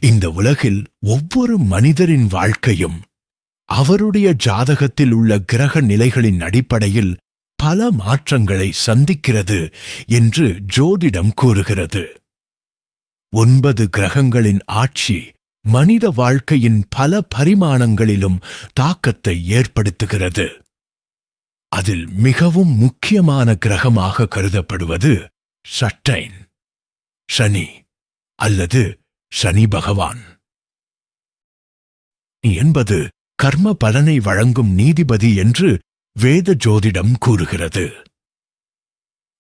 இந்த உலகில் ஒவ்வொரு மனிதரின் வாழ்க்கையும் அவருடைய ஜாதகத்தில் உள்ள கிரக நிலைகளின் அடிப்படையில் பல மாற்றங்களை சந்திக்கிறது என்று ஜோதிடம் கூறுகிறது. 9 கிரகங்களின் ஆட்சி மனித வாழ்க்கையின் பல பரிமாணங்களிலும் தாக்கத்தை ஏற்படுத்துகிறது. அதில் மிகவும் முக்கியமான கிரகமாக கருதப்படுவது சட்டைன், சனி அல்லது சனி பகவான் என்பது கர்ம பலனை வழங்கும் நீதிபதி என்று வேத ஜோதிடம் கூறுகிறது.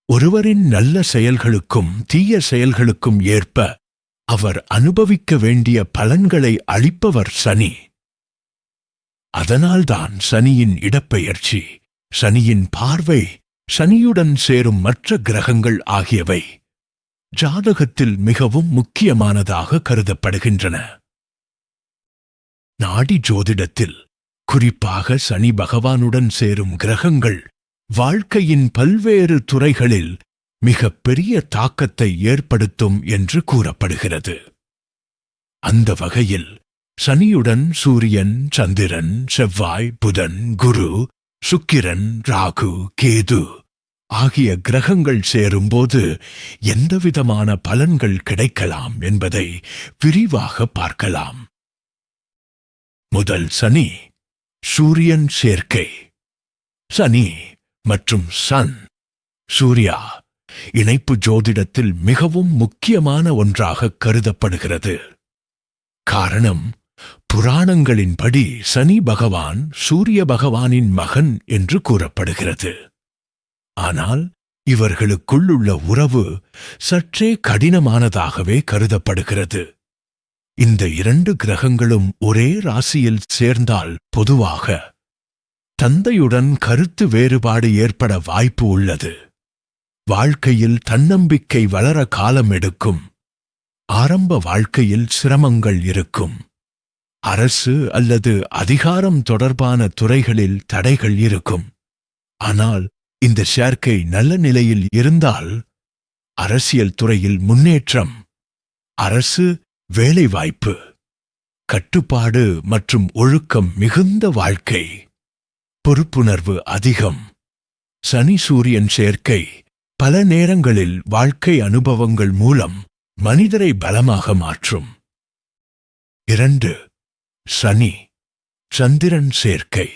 ஒருவரின் நல்ல செயல்களுக்கும் தீய செயல்களுக்கும் ஏற்ப அவர் அனுபவிக்க வேண்டிய பலன்களை அளிப்பவர் சனி. அதனால்தான் சனியின் இடப்பெயர்ச்சி, சனியின் பார்வை, சனியுடன் சேரும் மற்ற கிரகங்கள் ஆகியவை ஜாதகத்தில் மிகவும் முக்கியமானதாக கருதப்படுகின்றன. நாடி ஜோதிடத்தில் குறிப்பாக சனி பகவானுடன் சேரும் கிரகங்கள் வாழ்க்கையின் பல்வேறு துறைகளில் மிக பெரிய தாக்கத்தை ஏற்படுத்தும் என்று கூறப்படுகிறது. அந்த வகையில் சனியுடன் சூரியன், சந்திரன், செவ்வாய், புதன், குரு, சுக்கிரன், ராகு, கேது ஆகிய கிரகங்கள் சேரும்போது எந்தவிதமான பலன்கள் கிடைக்கலாம் என்பதை விரிவாக பார்க்கலாம். முதல் சனி சூரியன் சேர்க்கை. சனி மற்றும் சன், சூர்யா இணைப்பு ஜோதிடத்தில் மிகவும் முக்கியமான ஒன்றாக கருதப்படுகிறது. காரணம், புராணங்களின்படி சனி பகவான் சூரிய பகவானின் மகன் என்று கூறப்படுகிறது. ஆனால் இவர்களுக்குள்ளுள்ள உறவு சற்றே கடினமானதாகவே கருதப்படுகிறது. இந்த 2 கிரகங்களும் ஒரே ராசியில் சேர்ந்தால் பொதுவாக தந்தையுடன் கருத்து வேறுபாடு ஏற்பட வாய்ப்பு உள்ளது. வாழ்க்கையில் தன்னம்பிக்கை வளர காலம் எடுக்கும். ஆரம்ப வாழ்க்கையில் சிரமங்கள் இருக்கும். அரசு அல்லது அதிகாரம் தொடர்பான துறைகளில் தடைகள் இருக்கும். ஆனால் இந்த சேர்க்கை நல்ல நிலையில் இருந்தால் அரசியல் துறையில் முன்னேற்றம், அரசு வேலைவாய்ப்பு, கட்டுப்பாடு மற்றும் ஒழுக்கம் மிகுந்த வாழ்க்கை, பொறுப்புணர்வு அதிகம். சனி சூரியன் சேர்க்கை பல நேரங்களில் வாழ்க்கை அனுபவங்கள் மூலம் மனிதரை பலமாக மாற்றும். 2. சனி சந்திரன் சேர்க்கை.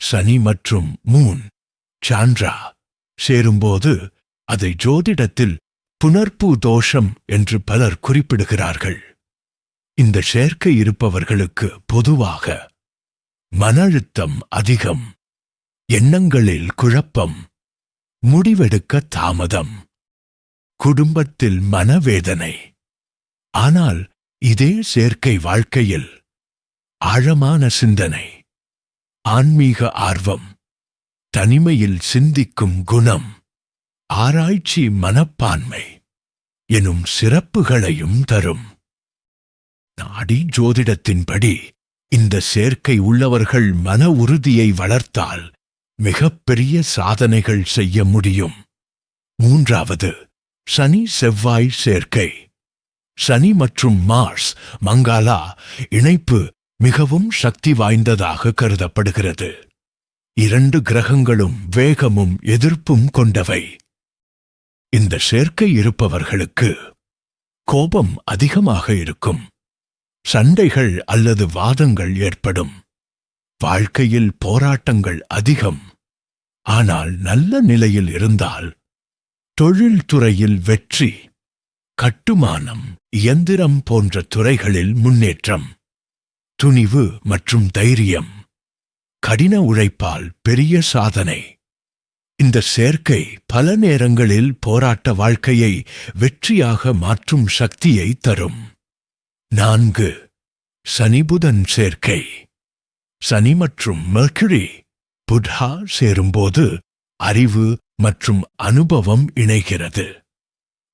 சனி மற்றும் மூன், சாந்திரா சேரும்போது அதை ஜோதிடத்தில் புனர்ப்பு தோஷம் என்று பலர் குறிப்பிடுகிறார்கள். இந்த சேர்க்கை இருப்பவர்களுக்கு பொதுவாக மன அழுத்தம் அதிகம், எண்ணங்களில் குழப்பம், முடிவெடுக்க தாமதம், குடும்பத்தில் மனவேதனை. ஆனால் இதே சேர்க்கை வாழ்க்கையில் ஆழமான சிந்தனை, ஆன்மீக ஆர்வம், தனிமையில் சிந்திக்கும் குணம், ஆராய்ச்சி மனப்பான்மை எனும் சிறப்புகளையும் தரும். நாடி ஜோதிடத்தின்படி இந்த சேர்க்கை உள்ளவர்கள் மன உறுதியை வளர்த்தால் மிகப்பெரிய சாதனைகள் செய்ய முடியும். 3. சனி செவ்வாய் சேர்க்கை. சனி மற்றும் மார்ஸ் மங்காலா இணைப்பு மிகவும் சக்தி வாய்ந்ததாக கருதப்படுகிறது. 2 கிரகங்களும் வேகமும் எதிர்ப்பும் கொண்டவை. இந்த சேர்க்கை இருப்பவர்களுக்கு கோபம் அதிகமாக இருக்கும். சண்டைகள் அல்லது வாதங்கள் ஏற்படும். வாழ்க்கையில் போராட்டங்கள் அதிகம். ஆனால் நல்ல நிலையில் இருந்தால் தொழில்துறையில் வெற்றி, கட்டுமானம், இயந்திரம் போன்ற துறைகளில் முன்னேற்றம், துணிவு மற்றும் தைரியம், கடின உழைப்பால் பெரிய சாதனை. இந்த சேர்க்கை பல நேரங்களில் போராட்ட வாழ்க்கையை வெற்றியாக மாற்றும் சக்தியை தரும். 4. சனி புதன் சேர்க்கை. சனி மற்றும் மெர்க்குரி, புதா சேரும்போது அறிவு மற்றும் அனுபவம் இணைகிறது.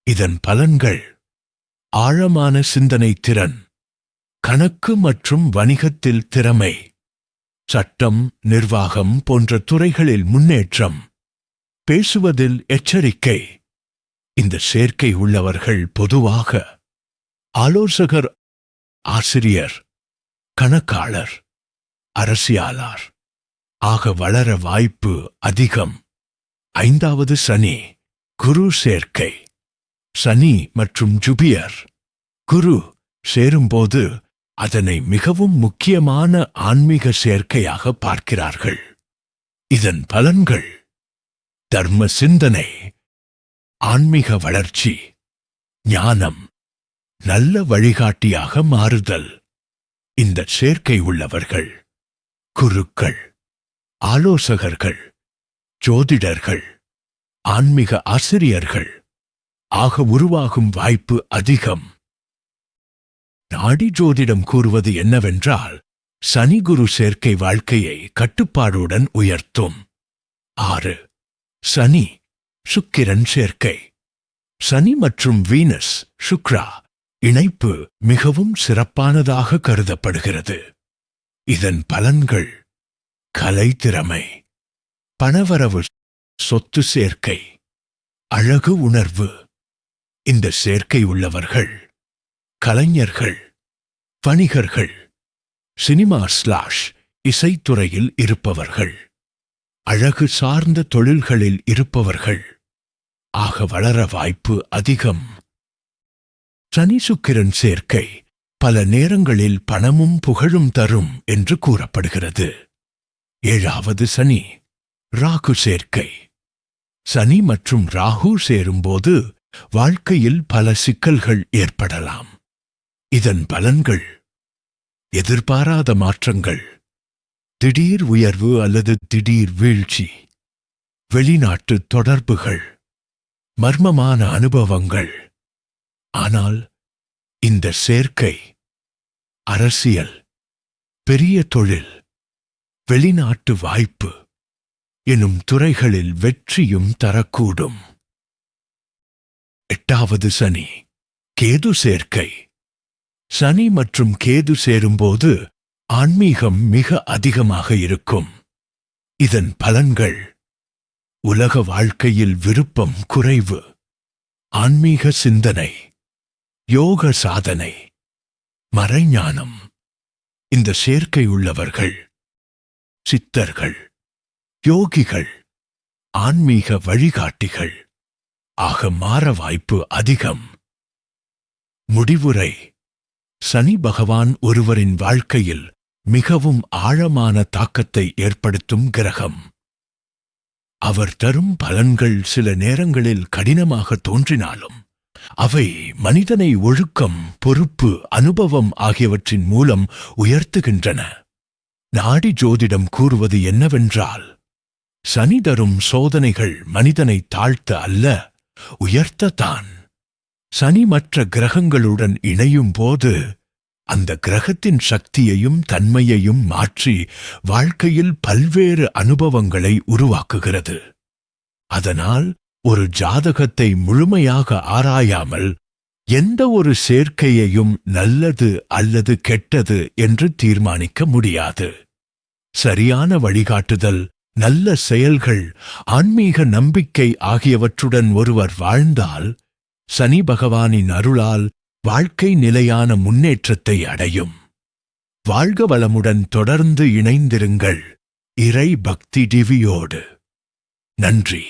இதன் பலன்கள் ஆழமான சிந்தனை திறன், கணக்கு மற்றும் வணிகத்தில் திறமை, சட்டம், நிர்வாகம் போன்ற துறைகளில் முன்னேற்றம், பேசுவதில் எச்சரிக்கை. இந்த சேர்க்கை உள்ளவர்கள் பொதுவாக ஆலோசகர் ஆசிரியர், கணக்காளர், அரசியலாளர் ஆக வளர வாய்ப்பு அதிகம். 5வது சனி, குரு சேர்க்கை. சனி மற்றும் ஜூபிட்டர், குரு சேரும்போது அதனை மிகவும் முக்கியமான ஆன்மீக சேர்க்கையாக பார்க்கிறார்கள். இதன் பலன்கள்: தர்ம சிந்தனை, ஆன்மீக வளர்ச்சி, ஞானம், நல்ல வழிகாட்டியாக மாறுதல். இந்த சேர்க்கை உள்ளவர்கள் குருக்கள், ஆலோசகர்கள், ஜோதிடர்கள், ஆன்மீக ஆசிரியர்கள் ஆக உருவாகும் வாய்ப்பு அதிகம். நாடி ஜோதிடம் கூறுவது என்னவென்றால், சனி குரு சேர்க்கை வாழ்க்கையை கட்டுப்பாடுடன் உயர்த்தும். 6. சனி சுக்கிரன் சேர்க்கை. சனி மற்றும் வீனஸ் சுக்ரா இணைப்பு மிகவும் சிறப்பானதாக கருதப்படுகிறது. இதன் பலன்கள்: கலைத்திறமை, பணவரவு, சொத்து சேர்க்கை, அழகு உணர்வு. இந்த சேர்க்கை உள்ளவர்கள் கலைஞர்கள், வணிகர்கள், சினிமா இசைத்துறையில் இருப்பவர்கள், அழகு சார்ந்த தொழில்களில் இருப்பவர்கள் ஆக வளர வாய்ப்பு அதிகம். சனி சுக்கிரன் சேர்க்கை பல நேரங்களில் பணமும் புகழும் தரும் என்று கூறப்படுகிறது. 7வது சனி, ராகு சேர்க்கை. சனி மற்றும் ராகு சேரும்போது வாழ்க்கையில் பல சிக்கல்கள் ஏற்படலாம். இதன் பலன்கள்: எதிர்பாராத மாற்றங்கள், திடீர் உயர்வு அல்லது திடீர் வீழ்ச்சி, வெளிநாட்டு தொடர்புகள், மர்மமான அனுபவங்கள். ஆனால் இந்த சேர்க்கை அரசியல், பெரிய தொழில், வெளிநாட்டு வாய்ப்பு எனும் துறைகளில் வெற்றியும் தரக்கூடும். 8வது சனி, கேது சேர்க்கை. சனி மற்றும் கேது சேரும்போது ஆன்மீகம் மிக அதிகமாக இருக்கும். இதன் பலன்கள்: உலக வாழ்க்கையில் விருப்பம் குறைவு, ஆன்மீக சிந்தனை, யோக சாதனை, மறைஞானம். இந்த சேர்க்கை உள்ளவர்கள் சித்தர்கள், யோகிகள், ஆன்மீக வழிகாட்டிகள் ஆக மாற வாய்ப்பு அதிகம். முடிவுரை: சனி பகவான் ஒருவரின் வாழ்க்கையில் மிகவும் ஆழமான தாக்கத்தை ஏற்படுத்தும் கிரகம். அவர் தரும் பலன்கள் சில நேரங்களில் கடினமாக தோன்றினாலும் அவை மனிதனை ஒழுக்கம், பொறுப்பு, அனுபவம் ஆகியவற்றின் மூலம் உயர்த்துகின்றன. நாடி ஜோதிடம் கூறுவது என்னவென்றால், சனி தரும் சோதனைகள் மனிதனை தாழ்த்த அல்ல, உயர்த்தத்தான். சனி மற்ற கிரகங்களுடன் இணையும் போது அந்த கிரகத்தின் சக்தியையும் தன்மையையும் மாற்றி வாழ்க்கையில் பல்வேறு அனுபவங்களை உருவாக்குகிறது. அதனால் ஒரு ஜாதகத்தை முழுமையாக ஆராயாமல் எந்த ஒரு சேர்க்கையையும் நல்லது அல்லது கெட்டது என்று தீர்மானிக்க முடியாது. சரியான வழிகாட்டுதல், நல்ல செயல்கள், ஆன்மீக நம்பிக்கை ஆகியவற்றுடன் ஒருவர் வாழ்ந்தால் சனி பகவானின் அருளால் வாழ்க்கை நிலையான முன்னேற்றத்தை அடையும். வாழ்க வளமுடன் தொடர்ந்து இணைந்திருங்கள் இறை பக்தி டிவியோடு. நன்றி.